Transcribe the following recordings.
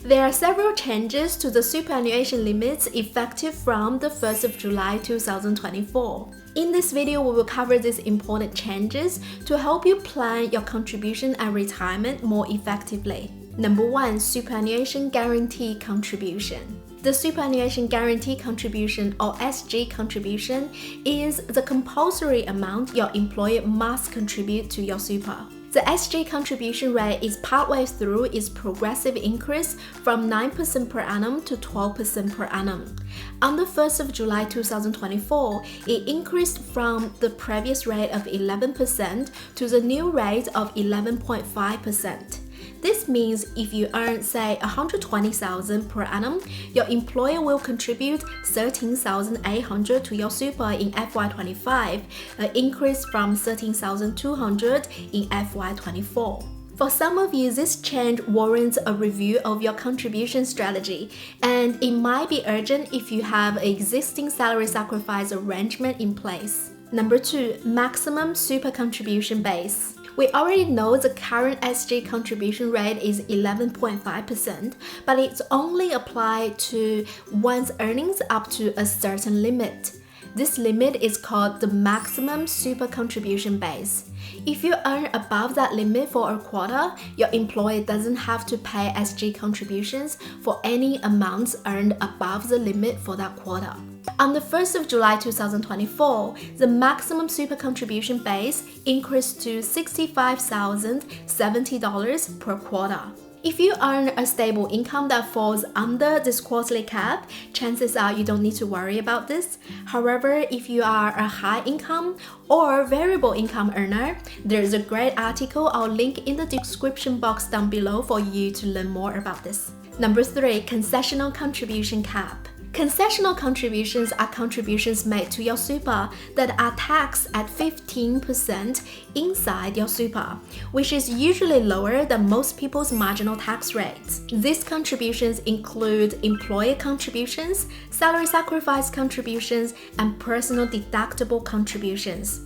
There are several changes to the superannuation limits effective from the 1st of July 2024. In this video, we will cover these important changes to help you plan your contribution and retirement more effectively. Number 1. Superannuation Guarantee Contribution. The Superannuation Guarantee Contribution, or SG contribution, is the compulsory amount your employer must contribute to your super. The SG contribution rate is partway through its progressive increase from 9% per annum to 12% per annum. On the 1st of July 2024, it increased from the previous rate of 11% to the new rate of 11.5%. This means if you earn, say, $120,000 per annum, your employer will contribute $13,800 to your super in FY25, an increase from $13,200 in FY24. For some of you, this change warrants a review of your contribution strategy, and it might be urgent if you have an existing salary sacrifice arrangement in place. Number 2. Maximum super contribution base. We already know the current SG contribution rate is 11.5%, but it's only applied to one's earnings up to a certain limit. This limit is called the maximum super contribution base. If you earn above that limit for a quarter, your employer doesn't have to pay SG contributions for any amounts earned above the limit for that quarter. On the 1st of July 2024, the maximum super contribution base increased to $65,070 per quarter. If you earn a stable income that falls under this quarterly cap, chances are you don't need to worry about this. However, if you are a high income or variable income earner, there's a great article I'll link in the description box down below for you to learn more about this. Number 3. Concessional contribution cap. Concessional contributions are contributions made to your super that are taxed at 15% inside your super, which is usually lower than most people's marginal tax rates. These contributions include employer contributions, salary sacrifice contributions, and personal deductible contributions.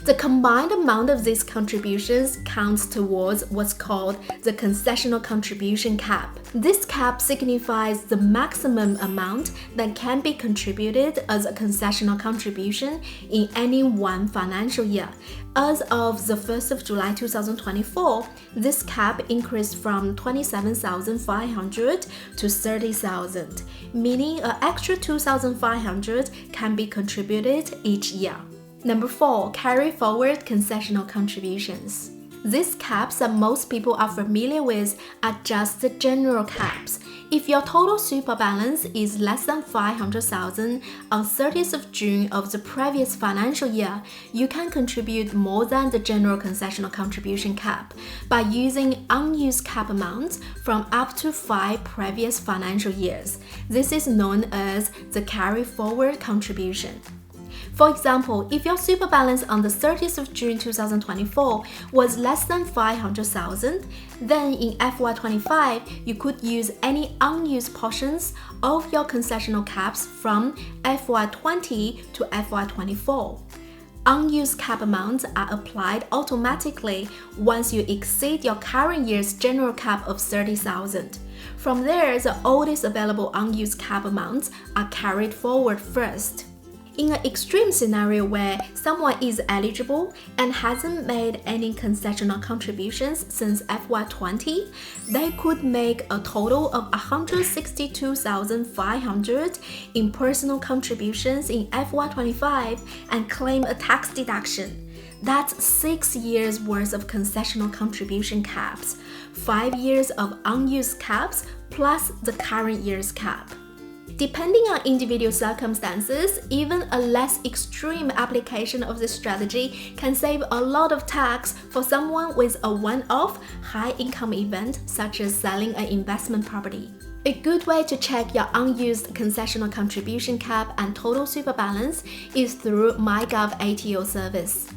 The combined amount of these contributions counts towards what's called the concessional contribution cap. This cap signifies the maximum amount that can be contributed as a concessional contribution in any one financial year. As of the 1st of July 2024, this cap increased from $27,500 to $30,000, meaning an extra $2,500 can be contributed each year. Number 4. Carry forward concessional contributions. These caps that most people are familiar with are just the general caps. If your total super balance is less than $500,000 on 30th of June of the previous financial year, you can contribute more than the general concessional contribution cap by using unused cap amounts from up to 5 previous financial years. This is known as the carry forward contribution. For example, if your super balance on the 30th of June 2024 was less than $500,000, then in FY25, you could use any unused portions of your concessional caps from FY20 to FY24. Unused cap amounts are applied automatically once you exceed your current year's general cap of $30,000. From there, the oldest available unused cap amounts are carried forward first. In an extreme scenario where someone is eligible and hasn't made any concessional contributions since FY20, they could make a total of $162,500 in personal contributions in FY25 and claim a tax deduction. That's 6 years worth of concessional contribution caps, 5 years of unused caps plus the current year's cap. Depending on individual circumstances, even a less extreme application of this strategy can save a lot of tax for someone with a one-off high-income event such as selling an investment property. A good way to check your unused concessional contribution cap and total super balance is through MyGov ATO service.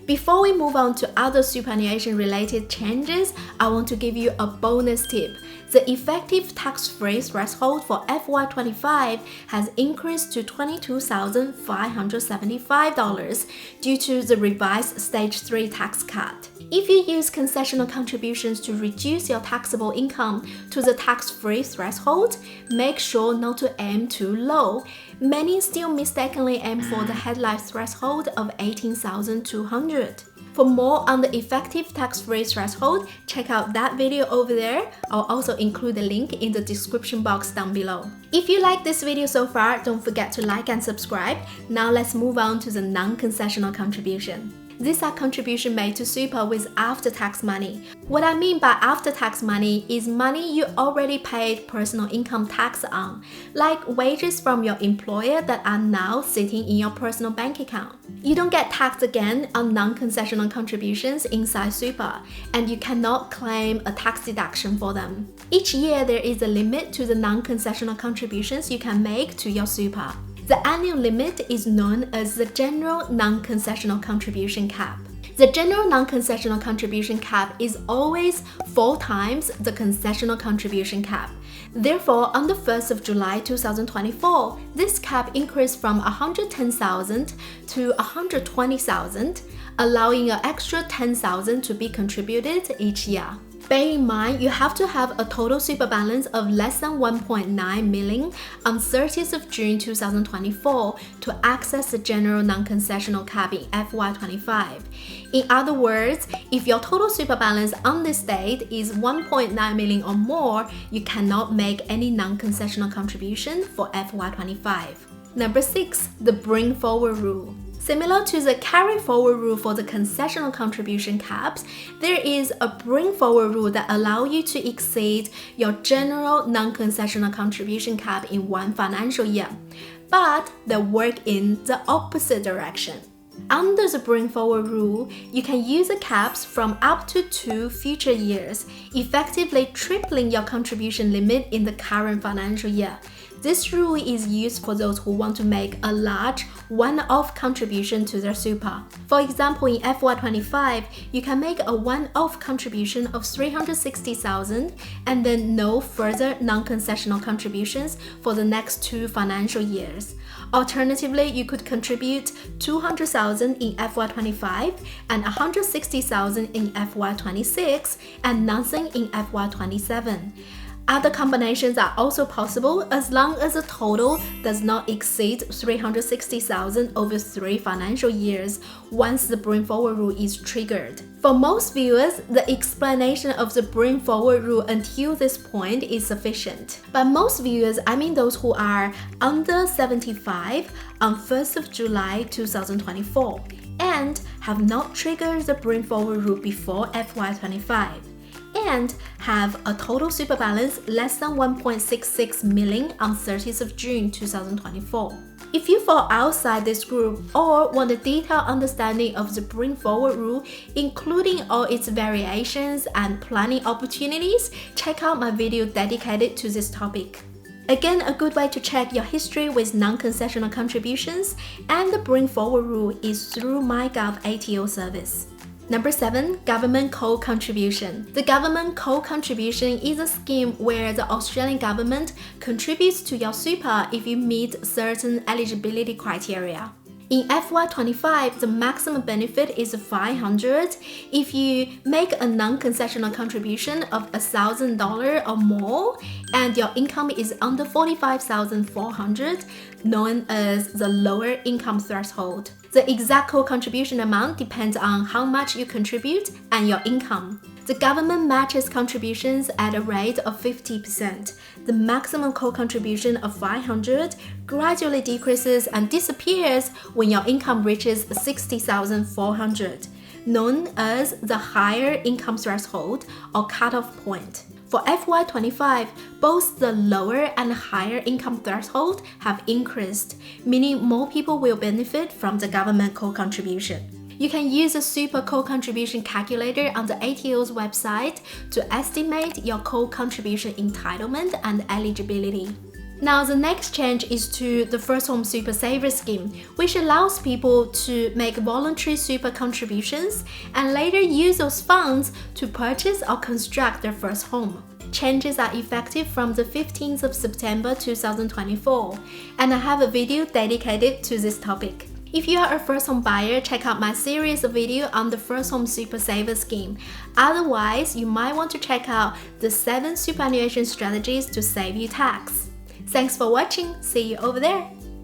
Before we move on to other superannuation related changes, I want to give you a bonus tip. The effective tax-free threshold for FY25 has increased to $22,575 due to the revised Stage 3 tax cut. If you use concessional contributions to reduce your taxable income to the tax-free threshold, make sure not to aim too low. Many still mistakenly aim for the headline threshold of $18,200. For more on the effective tax-free threshold, check out that video over there. I'll also include the link in the description box down below. If you like this video so far, don't forget to like and subscribe. Now let's move on to the non-concessional contribution. These are contributions made to super with after-tax money. What I mean by after-tax money is money you already paid personal income tax on, like wages from your employer that are now sitting in your personal bank account. You don't get taxed again on non-concessional contributions inside super, and you cannot claim a tax deduction for them. Each year, there is a limit to the non-concessional contributions you can make to your super. The annual limit is known as the General Non-Concessional Contribution Cap. The General Non-Concessional Contribution Cap is always 4 times the Concessional Contribution Cap. Therefore, on the 1st of July 2024, this cap increased from $110,000 to $120,000, allowing an extra $10,000 to be contributed each year. Bear in mind, you have to have a total super balance of less than 1.9 million on 30th of June 2024 to access the general non-concessional cap in FY25. In other words, if your total super balance on this date is 1.9 million or more, you cannot make any non-concessional contribution for FY25. Number 6. The bring forward rule. Similar to the carry forward rule for the concessional contribution caps, there is a bring forward rule that allows you to exceed your general non-concessional contribution cap in one financial year, but they work in the opposite direction. Under the bring forward rule, you can use the caps from up to 2 future years, effectively tripling your contribution limit in the current financial year. This rule is used for those who want to make a large one-off contribution to their super. For example, in FY25, you can make a one-off contribution of $360,000 and then no further non-concessional contributions for the next 2 financial years. Alternatively, you could contribute $200,000 in FY25 and $160,000 in FY26 and nothing in FY27. Other combinations are also possible as long as the total does not exceed $360,000 over 3 financial years once the bring forward rule is triggered. For most viewers, the explanation of the bring forward rule until this point is sufficient. But most viewers, I mean those who are under 75 on 1st of July 2024 and have not triggered the bring forward rule before FY25. And have a total super balance less than 1.66 million on 30th of June 2024. If you fall outside this group or want a detailed understanding of the bring forward rule, including all its variations and planning opportunities, check out my video dedicated to this topic. Again, a good way to check your history with non-concessional contributions and the bring forward rule is through MyGov ATO service. Number 7. Government co-contribution. The government co-contribution is a scheme where the Australian government contributes to your super if you meet certain eligibility criteria. In FY25, the maximum benefit is $500 if you make a non-concessional contribution of $1,000 or more and your income is under $45,400, known as the lower income threshold. The exact co-contribution amount depends on how much you contribute and your income. The government matches contributions at a rate of 50%. The maximum co-contribution of $500 gradually decreases and disappears when your income reaches $60,400, known as the higher income threshold or cutoff point. For FY25, both the lower and higher income threshold have increased, meaning more people will benefit from the government co-contribution. You can use a super co-contribution calculator on the ATO's website to estimate your co-contribution entitlement and eligibility. Now, the next change is to the First Home Super Saver Scheme, which allows people to make voluntary super contributions and later use those funds to purchase or construct their first home. Changes are effective from the 15th of September 2024, and I have a video dedicated to this topic. If you are a first home buyer, check out my series of videos on the First Home Super Saver scheme. Otherwise, you might want to check out the 7 superannuation strategies to save you tax. Thanks for watching. See you over there.